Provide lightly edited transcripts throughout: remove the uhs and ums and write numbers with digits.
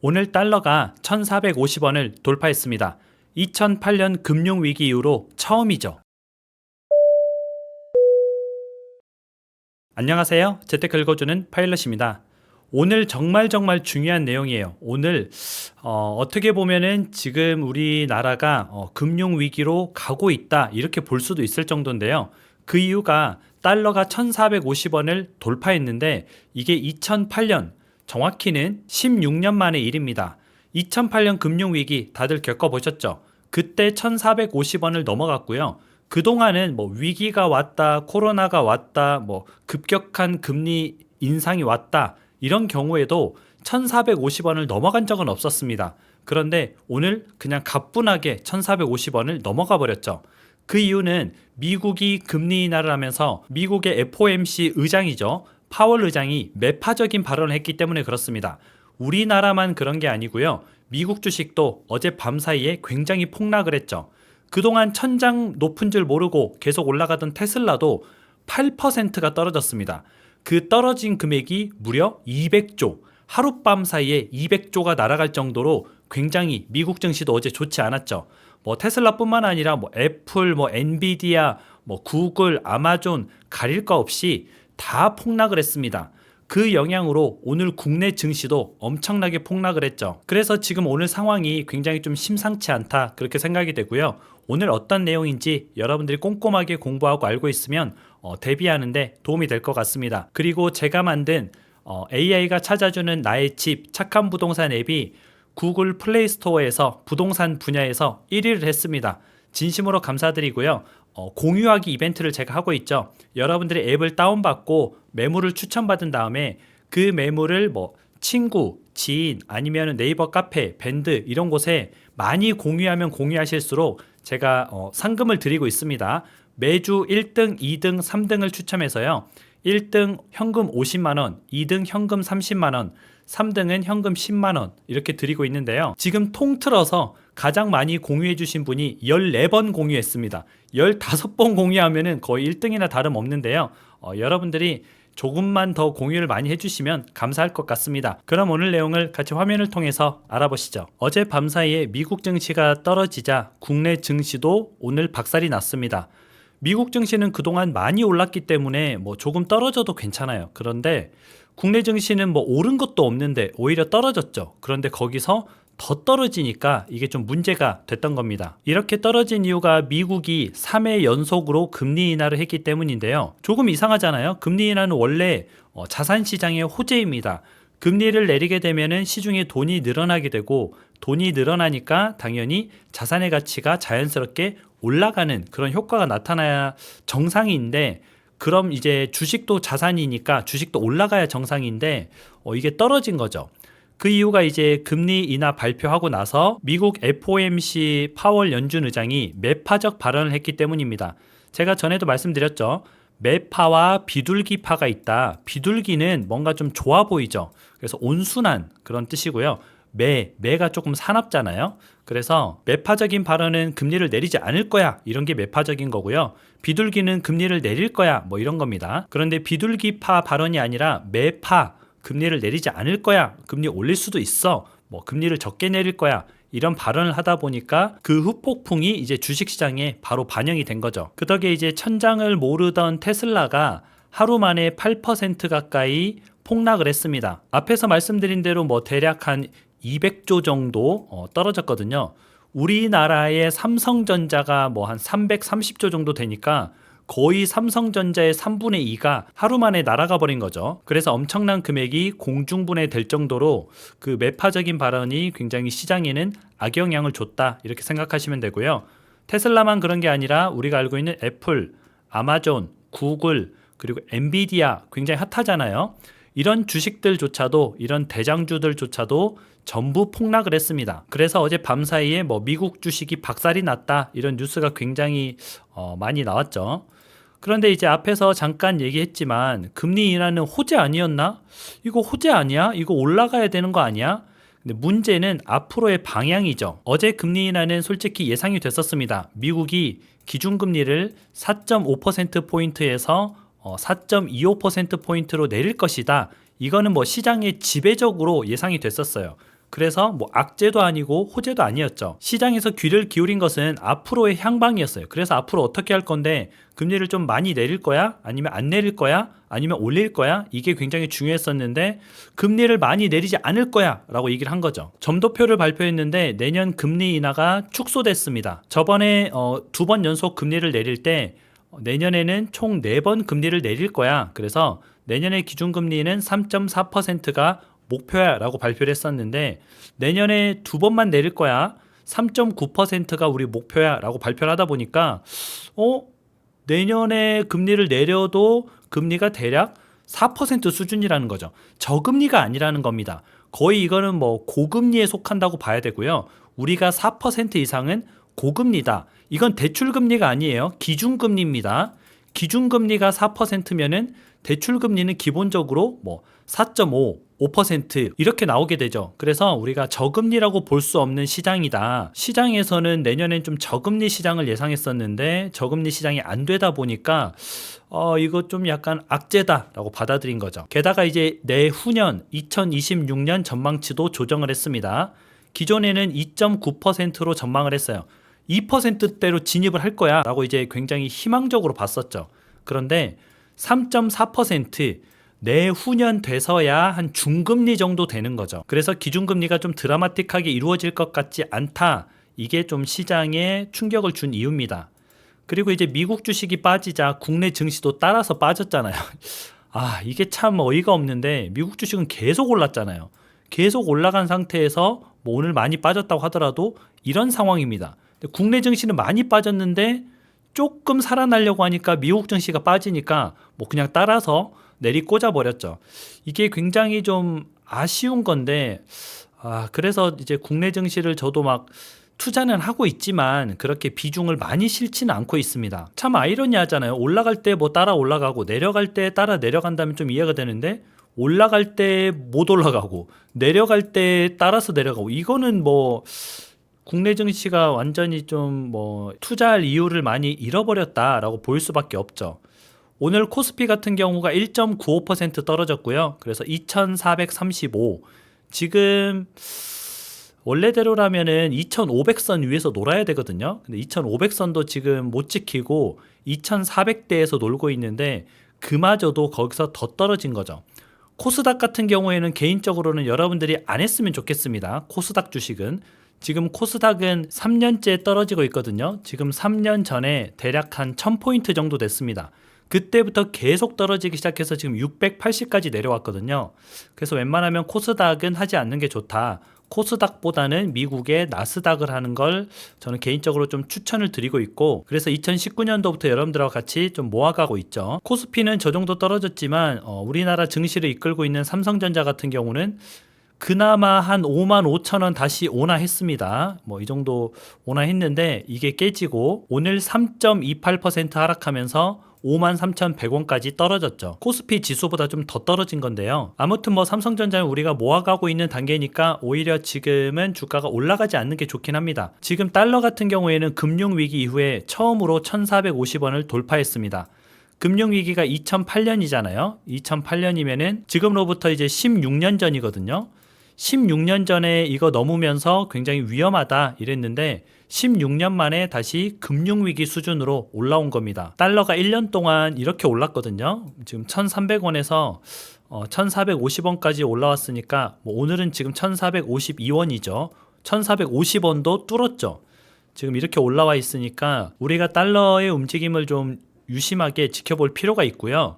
오늘 달러가 1,450원을 돌파했습니다. 2008년 금융위기 이후로 처음이죠. 안녕하세요. 재테크 읽어주는 파일럿입니다. 오늘 정말 중요한 내용이에요. 오늘 어떻게 보면은 지금 우리나라가 금융위기로 가고 있다 이렇게 볼 수도 있을 정도인데요. 그 이유가 달러가 1,450원을 돌파했는데 이게 2008년 정확히는 16년 만의 일입니다. 2008년 금융위기 다들 겪어보셨죠? 그때 1,450원을 넘어갔고요. 그동안은 뭐 위기가 왔다, 코로나가 왔다, 뭐 급격한 금리 인상이 왔다 이런 경우에도 1,450원을 넘어간 적은 없었습니다. 그런데 오늘 그냥 가뿐하게 1,450원을 넘어가 버렸죠. 그 이유는 미국이 금리 인하를 하면서 미국의 FOMC 의장이죠. 파월 의장이 매파적인 발언을 했기 때문에 그렇습니다. 우리나라만 그런 게 아니고요. 미국 주식도 어제 밤 사이에 굉장히 폭락을 했죠. 그동안 천장 높은 줄 모르고 계속 올라가던 테슬라도 8%가 떨어졌습니다. 그 떨어진 금액이 무려 200조, 하룻밤 사이에 200조가 날아갈 정도로 굉장히 미국 증시도 어제 좋지 않았죠. 뭐 테슬라뿐만 아니라 뭐 애플, 뭐 엔비디아, 뭐 구글, 아마존 가릴 거 없이 다 폭락을 했습니다. 그 영향으로 오늘 국내 증시도 엄청나게 폭락을 했죠. 그래서 지금 오늘 상황이 굉장히 좀 심상치 않다 그렇게 생각이 되고요. 오늘 어떤 내용인지 여러분들이 꼼꼼하게 공부하고 알고 있으면 대비하는데 도움이 될 것 같습니다. 그리고 제가 만든 AI가 찾아주는 나의 집 착한 부동산 앱이 구글 플레이 스토어에서 부동산 분야에서 1위를 했습니다. 진심으로 감사드리고요. 공유하기 이벤트를 제가 하고 있죠. 여러분들이 앱을 다운받고 매물을 추천받은 다음에 그 매물을 뭐 친구, 지인 아니면 네이버 카페, 밴드 이런 곳에 많이 공유하면 공유하실수록 제가 상금을 드리고 있습니다. 매주 1등, 2등, 3등을 추첨해서요. 1등 현금 50만원, 2등 현금 30만원, 3등은 현금 10만원 이렇게 드리고 있는데요. 지금 통틀어서 가장 많이 공유해 주신 분이 14번 공유했습니다. 15번 공유하면 거의 1등이나 다름없는데요. 여러분들이 조금만 더 공유를 많이 해주시면 감사할 것 같습니다. 그럼 오늘 내용을 같이 화면을 통해서 알아보시죠. 어제 밤 사이에 미국 증시가 떨어지자 국내 증시도 오늘 박살이 났습니다. 미국 증시는 그동안 많이 올랐기 때문에 뭐 조금 떨어져도 괜찮아요. 그런데 국내 증시는 뭐 오른 것도 없는데 오히려 떨어졌죠. 그런데 거기서 더 떨어지니까 이게 좀 문제가 됐던 겁니다. 이렇게 떨어진 이유가 미국이 3회 연속으로 금리 인하를 했기 때문인데요. 조금 이상하잖아요. 금리 인하는 원래 자산시장의 호재입니다. 금리를 내리게 되면 시중에 돈이 늘어나게 되고 돈이 늘어나니까 당연히 자산의 가치가 자연스럽게 올라가는 그런 효과가 나타나야 정상인데 그럼 이제 주식도 자산이니까 주식도 올라가야 정상인데 이게 떨어진 거죠. 그 이유가 이제 금리 인하 발표하고 나서 미국 FOMC 파월 연준 의장이 매파적 발언을 했기 때문입니다. 제가 전에도 말씀드렸죠. 매파와 비둘기파가 있다. 비둘기는 뭔가 좀 좋아 보이죠. 그래서 온순한 그런 뜻이고요. 매가 조금 사납잖아요. 그래서 매파적인 발언은 금리를 내리지 않을 거야. 이런 게 매파적인 거고요. 비둘기는 금리를 내릴 거야. 뭐 이런 겁니다. 그런데 비둘기파 발언이 아니라 매파, 금리를 내리지 않을 거야. 금리 올릴 수도 있어. 뭐 금리를 적게 내릴 거야. 이런 발언을 하다 보니까 그 후폭풍이 이제 주식시장에 바로 반영이 된 거죠. 그 덕에 이제 천장을 모르던 테슬라가 하루 만에 8% 가까이 폭락을 했습니다. 앞에서 말씀드린 대로 뭐 대략 한 200조 정도 떨어졌거든요. 우리나라의 삼성전자가 뭐 한 330조 정도 되니까 거의 삼성전자의 3분의 2가 하루 만에 날아가 버린 거죠. 그래서 엄청난 금액이 공중분해될 정도로 그 매파적인 발언이 굉장히 시장에는 악영향을 줬다 이렇게 생각하시면 되고요. 테슬라만 그런 게 아니라 우리가 알고 있는 애플, 아마존, 구글 그리고 엔비디아 굉장히 핫하잖아요. 이런 주식들조차도 이런 대장주들조차도 전부 폭락을 했습니다. 그래서 어제 밤 사이에 뭐 미국 주식이 박살이 났다 이런 뉴스가 굉장히 많이 나왔죠. 그런데 이제 앞에서 잠깐 얘기했지만 금리 인하는 호재 아니었나? 이거 호재 아니야? 이거 올라가야 되는 거 아니야? 근데 문제는 앞으로의 방향이죠. 어제 금리 인하는 솔직히 예상이 됐었습니다. 미국이 기준금리를 4.5%포인트에서 4.25%포인트로 내릴 것이다. 이거는 뭐 시장의 지배적으로 예상이 됐었어요. 그래서 뭐 악재도 아니고 호재도 아니었죠. 시장에서 귀를 기울인 것은 앞으로의 향방이었어요. 그래서 앞으로 어떻게 할 건데 금리를 좀 많이 내릴 거야? 아니면 안 내릴 거야? 아니면 올릴 거야? 이게 굉장히 중요했었는데 금리를 많이 내리지 않을 거야 라고 얘기를 한 거죠. 점도표를 발표했는데 내년 금리 인하가 축소됐습니다. 저번에 2번 연속 금리를 내릴 때 내년에는 총 4번 금리를 내릴 거야. 그래서 내년의 기준금리는 3.4%가 목표야 라고 발표를 했었는데 내년에 2번만 내릴 거야. 3.9%가 우리 목표야 라고 발표를 하다 보니까 내년에 금리를 내려도 금리가 대략 4% 수준이라는 거죠. 저금리가 아니라는 겁니다. 거의 이거는 뭐 고금리에 속한다고 봐야 되고요. 우리가 4% 이상은 고금리다. 이건 대출금리가 아니에요. 기준금리입니다. 기준금리가 4%면은 대출금리는 기본적으로 뭐 4.5, 5% 이렇게 나오게 되죠. 그래서 우리가 저금리라고 볼 수 없는 시장이다. 시장에서는 내년엔 좀 저금리 시장을 예상했었는데 저금리 시장이 안 되다 보니까 이거 좀 약간 악재다라고 받아들인 거죠. 게다가 이제 내후년 2026년 전망치도 조정을 했습니다. 기존에는 2.9%로 전망을 했어요. 2%대로 진입을 할 거야 라고 이제 굉장히 희망적으로 봤었죠. 그런데 3.4% 내후년 돼서야 한 중금리 정도 되는 거죠. 그래서 기준금리가 좀 드라마틱하게 이루어질 것 같지 않다. 이게 좀 시장에 충격을 준 이유입니다. 그리고 이제 미국 주식이 빠지자 국내 증시도 따라서 빠졌잖아요. 이게 참 어이가 없는데 미국 주식은 계속 올랐잖아요. 계속 올라간 상태에서 뭐 오늘 많이 빠졌다고 하더라도 이런 상황입니다. 국내 증시는 많이 빠졌는데 조금 살아나려고 하니까 미국 증시가 빠지니까 뭐 그냥 따라서 내리꽂아 버렸죠. 이게 굉장히 좀 아쉬운 건데 그래서 이제 국내 증시를 저도 막 투자는 하고 있지만 그렇게 비중을 많이 실지는 않고 있습니다. 참 아이러니하잖아요. 올라갈 때 뭐 따라 올라가고 내려갈 때 따라 내려간다면 좀 이해가 되는데 올라갈 때 못 올라가고 내려갈 때 따라서 내려가고 이거는 뭐 국내 증시가 완전히 좀 뭐 투자할 이유를 많이 잃어버렸다라고 볼 수밖에 없죠. 오늘 코스피 같은 경우가 1.95% 떨어졌고요. 그래서 2435. 지금 원래대로라면은 2500선 위에서 놀아야 되거든요. 근데 2500선도 지금 못 지키고 2400대에서 놀고 있는데 그마저도 거기서 더 떨어진 거죠. 코스닥 같은 경우에는 개인적으로는 여러분들이 안 했으면 좋겠습니다. 코스닥 주식은. 지금 코스닥은 3년째 떨어지고 있거든요. 지금 3년 전에 대략 한 1000포인트 정도 됐습니다. 그때부터 계속 떨어지기 시작해서 지금 680까지 내려왔거든요. 그래서 웬만하면 코스닥은 하지 않는 게 좋다. 코스닥보다는 미국의 나스닥을 하는 걸 저는 개인적으로 좀 추천을 드리고 있고 그래서 2019년도부터 여러분들하고 같이 좀 모아가고 있죠. 코스피는 저 정도 떨어졌지만 우리나라 증시를 이끌고 있는 삼성전자 같은 경우는 그나마 한 5만 5천 원 다시 온화했습니다. 뭐 이 정도 온화했는데 이게 깨지고 오늘 3.28% 하락하면서 53,100원까지 떨어졌죠. 코스피 지수보다 좀 더 떨어진 건데요. 아무튼 뭐 삼성전자는 우리가 모아가고 있는 단계니까 오히려 지금은 주가가 올라가지 않는 게 좋긴 합니다. 지금 달러 같은 경우에는 금융위기 이후에 처음으로 1,450원을 돌파했습니다. 금융위기가 2008년이잖아요. 2008년이면은 지금으로부터 이제 16년 전이거든요. 16년 전에 이거 넘으면서 굉장히 위험하다 이랬는데 16년 만에 다시 금융위기 수준으로 올라온 겁니다. 달러가 1년 동안 이렇게 올랐거든요. 지금 1,300원에서 1,450원까지 올라왔으니까 뭐 오늘은 지금 1,452원이죠. 1,450원도 뚫었죠. 지금 이렇게 올라와 있으니까 우리가 달러의 움직임을 좀 유심하게 지켜볼 필요가 있고요.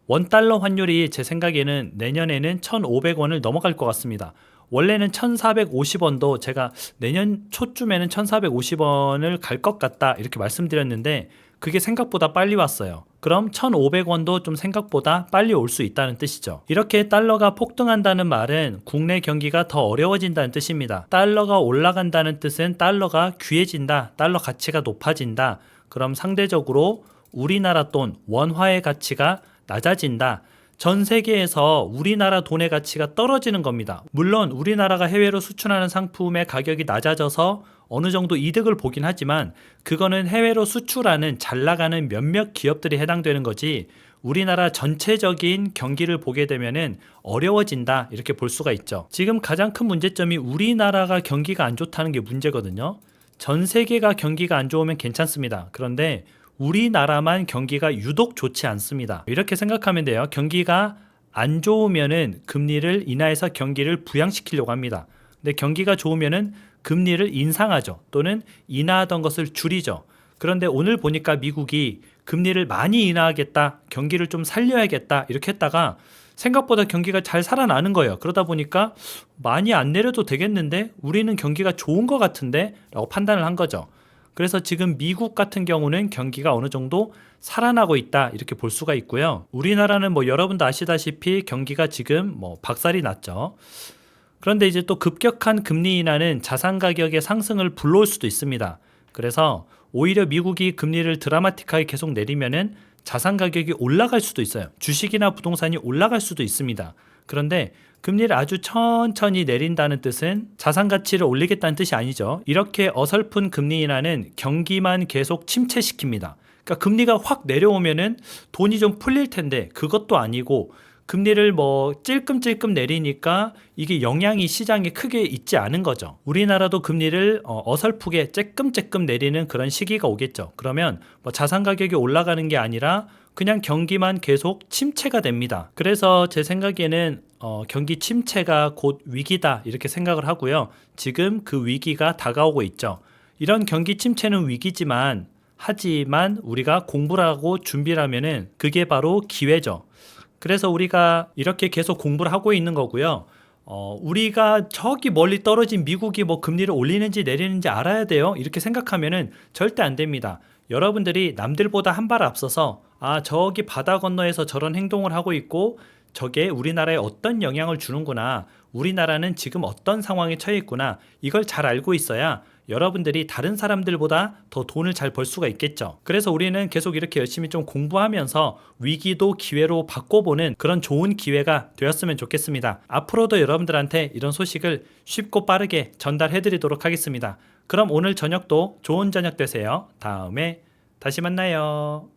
원달러 환율이 제 생각에는 내년에는 1,500원을 넘어갈 것 같습니다. 원래는 1,450원도 제가 내년 초쯤에는 1,450원을 갈 것 같다 이렇게 말씀드렸는데 그게 생각보다 빨리 왔어요. 그럼 1,500원도 좀 생각보다 빨리 올 수 있다는 뜻이죠. 이렇게 달러가 폭등한다는 말은 국내 경기가 더 어려워진다는 뜻입니다. 달러가 올라간다는 뜻은 달러가 귀해진다, 달러 가치가 높아진다. 그럼 상대적으로 우리나라 돈, 원화의 가치가 낮아진다. 전 세계에서 우리나라 돈의 가치가 떨어지는 겁니다. 물론 우리나라가 해외로 수출하는 상품의 가격이 낮아져서 어느 정도 이득을 보긴 하지만 그거는 해외로 수출하는 잘 나가는 몇몇 기업들이 해당되는 거지 우리나라 전체적인 경기를 보게 되면은 어려워진다 이렇게 볼 수가 있죠. 지금 가장 큰 문제점이 우리나라가 경기가 안 좋다는 게 문제거든요. 전 세계가 경기가 안 좋으면 괜찮습니다. 그런데 우리나라만 경기가 유독 좋지 않습니다. 이렇게 생각하면 돼요. 경기가 안 좋으면은 금리를 인하해서 경기를 부양시키려고 합니다. 근데 경기가 좋으면은 금리를 인상하죠. 또는 인하하던 것을 줄이죠. 그런데 오늘 보니까 미국이 금리를 많이 인하하겠다, 경기를 좀 살려야겠다 이렇게 했다가 생각보다 경기가 잘 살아나는 거예요. 그러다 보니까 많이 안 내려도 되겠는데 우리는 경기가 좋은 것 같은데 라고 판단을 한 거죠. 그래서 지금 미국 같은 경우는 경기가 어느 정도 살아나고 있다 이렇게 볼 수가 있고요. 우리나라는 뭐 여러분도 아시다시피 경기가 지금 뭐 박살이 났죠. 그런데 이제 또 급격한 금리 인하는 자산 가격의 상승을 불러올 수도 있습니다. 그래서 오히려 미국이 금리를 드라마틱하게 계속 내리면은 자산 가격이 올라갈 수도 있어요. 주식이나 부동산이 올라갈 수도 있습니다. 그런데 금리를 아주 천천히 내린다는 뜻은 자산 가치를 올리겠다는 뜻이 아니죠. 이렇게 어설픈 금리 인하는 경기만 계속 침체시킵니다. 그러니까 금리가 확 내려오면은 돈이 좀 풀릴 텐데 그것도 아니고 금리를 뭐 찔끔찔끔 내리니까 이게 영향이 시장에 크게 있지 않은 거죠. 우리나라도 금리를 어설프게 쬐끔쬐끔 내리는 그런 시기가 오겠죠. 그러면 뭐 자산 가격이 올라가는 게 아니라 그냥 경기만 계속 침체가 됩니다. 그래서 제 생각에는 경기 침체가 곧 위기다 이렇게 생각을 하고요. 지금 그 위기가 다가오고 있죠. 이런 경기 침체는 위기지만 하지만 우리가 공부를 하고 준비를 하면은 그게 바로 기회죠. 그래서 우리가 이렇게 계속 공부를 하고 있는 거고요. 우리가 저기 멀리 떨어진 미국이 뭐 금리를 올리는지 내리는지 알아야 돼요. 이렇게 생각하면은 절대 안 됩니다. 여러분들이 남들보다 한 발 앞서서 저기 바다 건너에서 저런 행동을 하고 있고 저게 우리나라에 어떤 영향을 주는구나. 우리나라는 지금 어떤 상황에 처해 있구나. 이걸 잘 알고 있어야 여러분들이 다른 사람들보다 더 돈을 잘 벌 수가 있겠죠. 그래서 우리는 계속 이렇게 열심히 좀 공부하면서 위기도 기회로 바꿔보는 그런 좋은 기회가 되었으면 좋겠습니다. 앞으로도 여러분들한테 이런 소식을 쉽고 빠르게 전달해 드리도록 하겠습니다. 그럼 오늘 저녁도 좋은 저녁 되세요. 다음에 다시 만나요.